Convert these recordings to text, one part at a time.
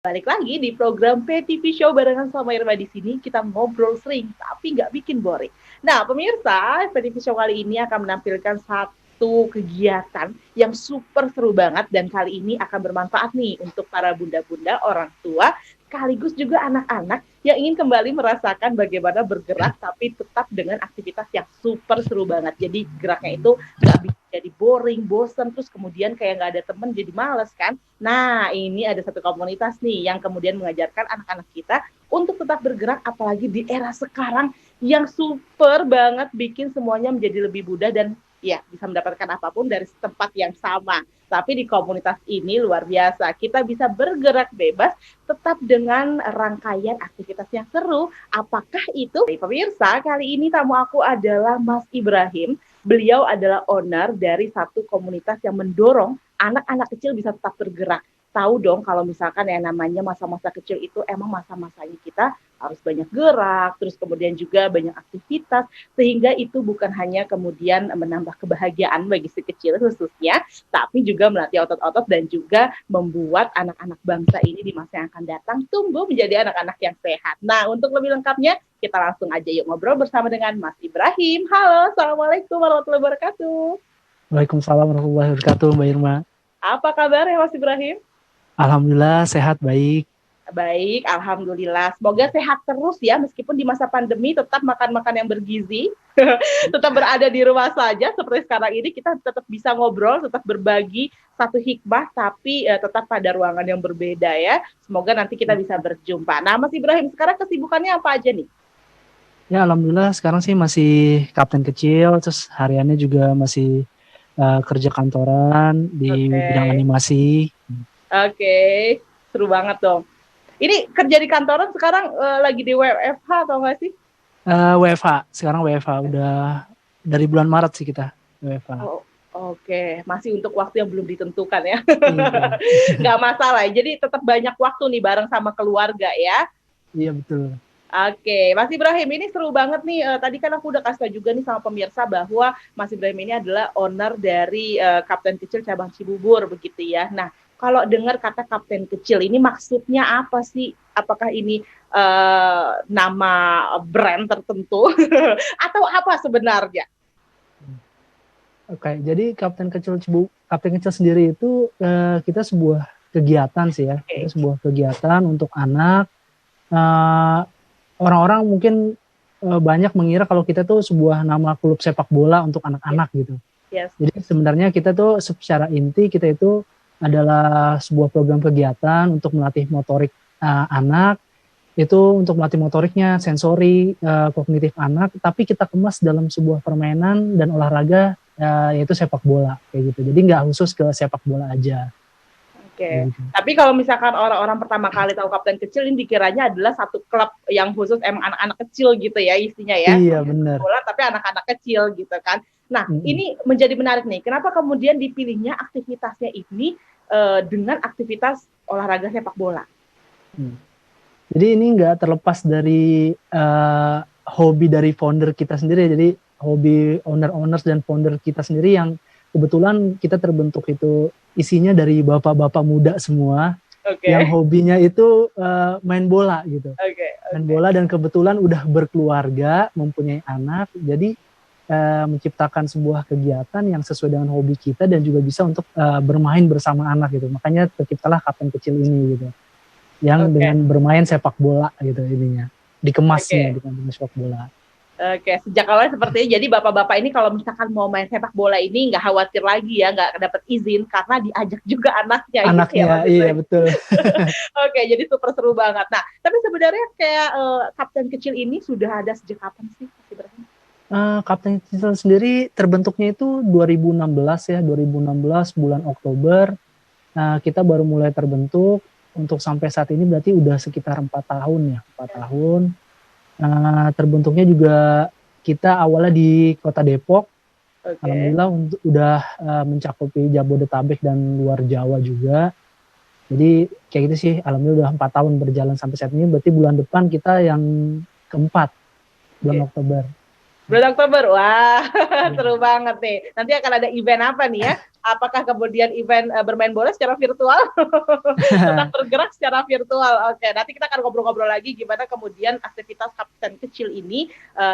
Balik lagi di program PTV Show barengan sama Irma di sini. Kita ngobrol sering, tapi nggak bikin boring. Nah, pemirsa, PTV Show kali ini akan menampilkan satu kegiatan yang super seru banget dan kali ini akan bermanfaat nih untuk para bunda-bunda, orang tua, sekaligus juga anak-anak yang ingin kembali merasakan bagaimana bergerak tapi tetap dengan aktivitas yang super seru banget. Jadi geraknya itu nggak bikin jadi boring, bosen, terus kemudian kayak nggak ada temen jadi males kan. Nah, ini ada satu komunitas nih yang kemudian mengajarkan anak-anak kita untuk tetap bergerak apalagi di era sekarang yang super banget bikin semuanya menjadi lebih mudah dan ya bisa mendapatkan apapun dari tempat yang sama. Tapi di komunitas ini luar biasa. Kita bisa bergerak bebas tetap dengan rangkaian aktivitas yang seru. Apakah itu? Pemirsa, kali ini tamu aku adalah Mas Ibrahim. Beliau adalah owner dari satu komunitas yang mendorong anak-anak kecil bisa tetap bergerak. Tahu dong kalau misalkan yang namanya masa-masa kecil itu emang masa-masanya kita harus banyak gerak, terus kemudian juga banyak aktivitas, sehingga itu bukan hanya kemudian menambah kebahagiaan bagi si kecil khususnya, tapi juga melatih otot-otot dan juga membuat anak-anak bangsa ini di masa yang akan datang tumbuh menjadi anak-anak yang sehat. Nah, untuk lebih lengkapnya, kita langsung aja yuk ngobrol bersama dengan Mas Ibrahim. Halo, Assalamualaikum warahmatullahi wabarakatuh. Waalaikumsalam warahmatullahi wabarakatuh, Mbak Irma. Apa kabar ya Mas Ibrahim? Alhamdulillah sehat, baik. Baik, alhamdulillah. Semoga sehat terus ya, meskipun di masa pandemi tetap makan-makan yang bergizi, tetap berada di rumah saja seperti sekarang ini kita tetap bisa ngobrol, tetap berbagi satu hikmah, tapi tetap pada ruangan yang berbeda ya. Semoga nanti kita bisa berjumpa. Nah, Mas Ibrahim, sekarang kesibukannya apa aja nih? Ya, alhamdulillah sekarang sih masih kapten kecil, terus hariannya juga masih kerja kantoran di bidang Oke, animasi. oke, seru banget dong. Ini kerja di kantoran sekarang lagi di WFH atau nggak sih? WFH, sekarang WFH udah dari bulan Maret sih kita WFH. Oh, oke, masih untuk waktu yang belum ditentukan ya. Iya, Nggak masalah, jadi tetap banyak waktu nih bareng sama keluarga ya. iya betul. Oke, Mas Ibrahim ini seru banget nih. Tadi kan aku udah kasih tau juga nih sama pemirsa bahwa Mas Ibrahim ini adalah owner dari Kapten Kecil Cabang Cibubur begitu ya. Nah, kalau dengar kata Kapten Kecil ini maksudnya apa sih? Apakah ini nama brand tertentu atau apa sebenarnya? Oke, jadi Kapten Kecil sendiri itu kita sebuah kegiatan sih ya. Kita Oke, sebuah kegiatan untuk anak. Eh, Orang-orang mungkin banyak mengira kalau kita tuh sebuah nama klub sepak bola untuk yes, anak-anak gitu. yes. Jadi sebenarnya kita tuh secara inti kita itu adalah sebuah program kegiatan untuk melatih motorik anak, itu untuk melatih motoriknya, sensori, kognitif anak, tapi kita kemas dalam sebuah permainan dan olahraga yaitu sepak bola kayak gitu. Jadi nggak khusus ke sepak bola aja. Oke, Gitu. tapi kalau misalkan orang-orang pertama kali tahu Kapten Kecil ini dikiranya adalah satu klub yang khusus emang anak-anak kecil gitu ya isinya ya, Iya seperti benar. bola tapi anak-anak kecil gitu kan. Nah, Mm-mm. ini menjadi menarik nih. Kenapa kemudian dipilihnya aktivitasnya ini dengan aktivitas olahraga sepak bola? Hmm. Jadi ini nggak terlepas dari hobi dari founder kita sendiri. Jadi hobi owner-owners dan founder kita sendiri yang kebetulan kita terbentuk itu isinya dari bapak-bapak muda semua yang Oke, hobinya itu main bola gitu. oke, Main oke. bola dan kebetulan udah berkeluarga, mempunyai anak. Jadi menciptakan sebuah kegiatan yang sesuai dengan hobi kita dan juga bisa untuk bermain bersama anak gitu. Makanya terciptalah Kapten Kecil ini gitu. Yang Oke, dengan bermain sepak bola gitu ininya, dikemasnya oke. dengan sepak bola. Oke, sejak awalnya seperti ini. Jadi bapak-bapak ini kalau misalkan mau main sepak bola ini nggak khawatir lagi ya, nggak dapat izin karena diajak juga anaknya gitu ya Anaknya, Mas iya Ibrahim. betul. Oke, jadi super seru banget. Nah, tapi sebenarnya kayak Kapten Kecil ini sudah ada sejak kapan sih, Mas Ibrahim? Kapten Kecil sendiri terbentuknya itu 2016 ya, 2016 bulan Oktober. Kita baru mulai terbentuk untuk sampai saat ini berarti udah sekitar 4 tahun ya, 4 tahun. Terbentuknya juga kita awalnya di Kota Depok. Oke, Alhamdulillah udah mencakupi Jabodetabek dan luar Jawa juga. Jadi kayak gitu sih, alhamdulillah udah 4 tahun berjalan sampai saat ini. Berarti bulan depan kita yang keempat, bulan oke. Oktober. Bulan Oktober, wah Ya. seru banget nih. Nanti akan ada event apa nih ya? Apakah kemudian event bermain bola secara virtual? Tetap bergerak secara virtual. Oke, nanti kita akan ngobrol-ngobrol lagi gimana kemudian aktivitas kapten kecil ini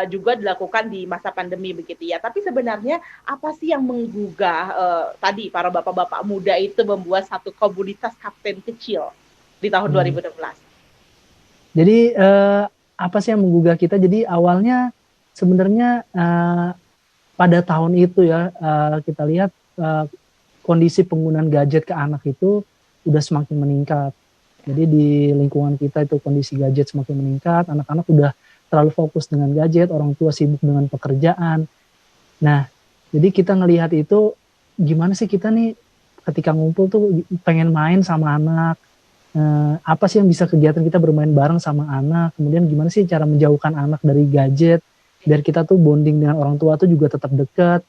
juga dilakukan di masa pandemi begitu ya. Tapi sebenarnya apa sih yang menggugah tadi para bapak-bapak muda itu membuat satu komunitas kapten kecil di tahun Hmm. 2016? Jadi apa sih yang menggugah kita? Jadi awalnya sebenarnya pada tahun itu ya kita lihat kondisi penggunaan gadget ke anak itu udah semakin meningkat. Jadi di lingkungan kita itu kondisi gadget semakin meningkat, anak-anak udah terlalu fokus dengan gadget, orang tua sibuk dengan pekerjaan. Nah, jadi kita ngelihat itu gimana sih kita nih ketika ngumpul tuh pengen main sama anak, apa sih yang bisa kegiatan kita bermain bareng sama anak, kemudian gimana sih cara menjauhkan anak dari gadget, biar kita tuh bonding dengan orang tua tuh juga tetap dekat.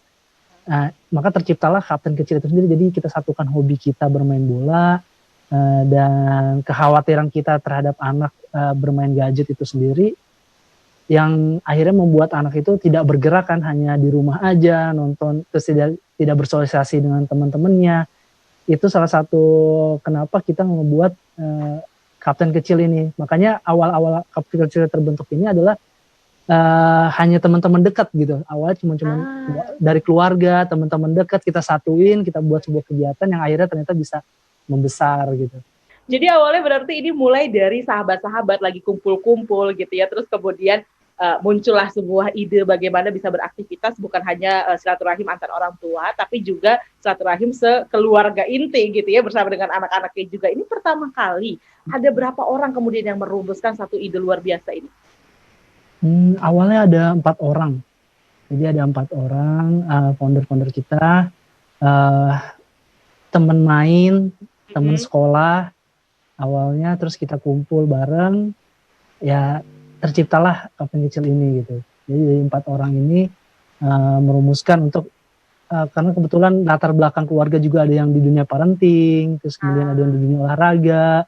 Maka terciptalah kapten kecil itu sendiri, jadi kita satukan hobi kita bermain bola, dan kekhawatiran kita terhadap anak bermain gadget itu sendiri, yang akhirnya membuat anak itu tidak bergerak kan, hanya di rumah aja nonton, terus tidak bersosialisasi dengan teman-temannya. Itu salah satu kenapa kita membuat kapten kecil ini. Makanya awal-awal kapten kecil terbentuk ini adalah hanya teman-teman dekat gitu. Awalnya cuma dari keluarga, teman-teman dekat kita satuin, kita buat sebuah kegiatan yang akhirnya ternyata bisa membesar gitu. Jadi awalnya berarti ini mulai dari sahabat-sahabat lagi kumpul-kumpul gitu ya, terus kemudian muncullah sebuah ide bagaimana bisa beraktivitas bukan hanya silaturahim antar orang tua, tapi juga silaturahim sekeluarga inti gitu ya, bersama dengan anak-anaknya juga. Ini pertama kali, ada berapa orang kemudian yang merumuskan satu ide luar biasa ini? Awalnya ada 4 orang. Jadi ada 4 orang founder-founder kita, teman main, teman sekolah awalnya, terus kita kumpul bareng, ya terciptalah kapten kecil ini gitu. Jadi dari 4 orang ini merumuskan untuk karena kebetulan latar belakang keluarga juga ada yang di dunia parenting, terus kemudian ada yang di dunia olahraga.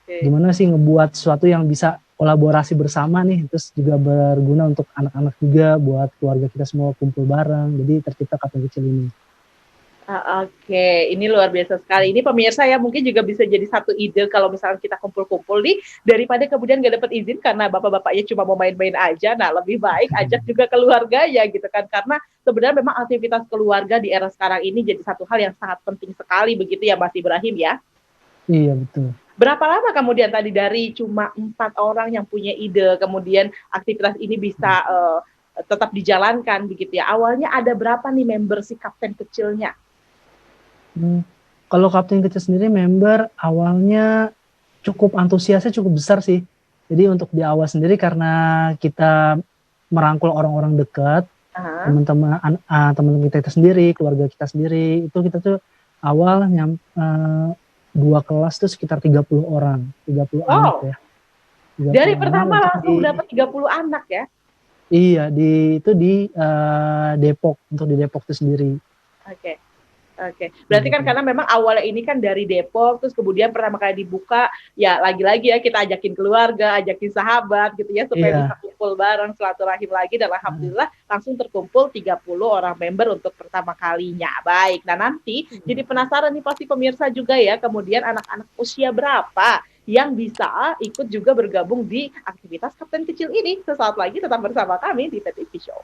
Gimana sih ngebuat sesuatu yang bisa kolaborasi bersama nih, terus juga berguna untuk anak-anak juga, buat keluarga kita semua kumpul bareng. Jadi tercipta kapten kecil ini. Oke, ini luar biasa sekali. Ini pemirsa ya, mungkin juga bisa jadi satu ide kalau misalnya kita kumpul-kumpul nih, daripada kemudian nggak dapat izin karena bapak-bapaknya cuma mau main-main aja. Nah, lebih baik ajak juga keluarga ya gitu kan. Karena sebenarnya memang aktivitas keluarga di era sekarang ini jadi satu hal yang sangat penting sekali begitu ya Mas Ibrahim ya. Iya, betul. Berapa lama kemudian tadi dari cuma 4 orang yang punya ide, kemudian aktivitas ini bisa tetap dijalankan begitu ya. Awalnya ada berapa nih member si kapten kecilnya? Kalau kapten kecil sendiri member awalnya cukup antusiasnya cukup besar sih. Jadi untuk di awal sendiri karena kita merangkul orang-orang dekat, teman-teman kita itu sendiri, keluarga kita sendiri, itu kita tuh awal 2 kelas tuh sekitar 30 orang, 30 anak ya. 30 dari pertama langsung dapat 30 anak ya? Iya, itu di Depok, untuk di Depok itu sendiri. Oke. Berarti kan karena memang awalnya ini kan dari Depok, terus kemudian pertama kali dibuka, ya lagi-lagi ya kita ajakin keluarga, ajakin sahabat gitu ya, supaya bisa kumpul bareng, silaturahim lagi, dan alhamdulillah langsung terkumpul 30 orang member untuk pertama kalinya. Baik, nah nanti jadi penasaran nih pasti pemirsa juga ya, kemudian anak-anak usia berapa yang bisa ikut juga bergabung di aktivitas kapten kecil ini. Sesaat lagi tetap bersama kami di PTV Show.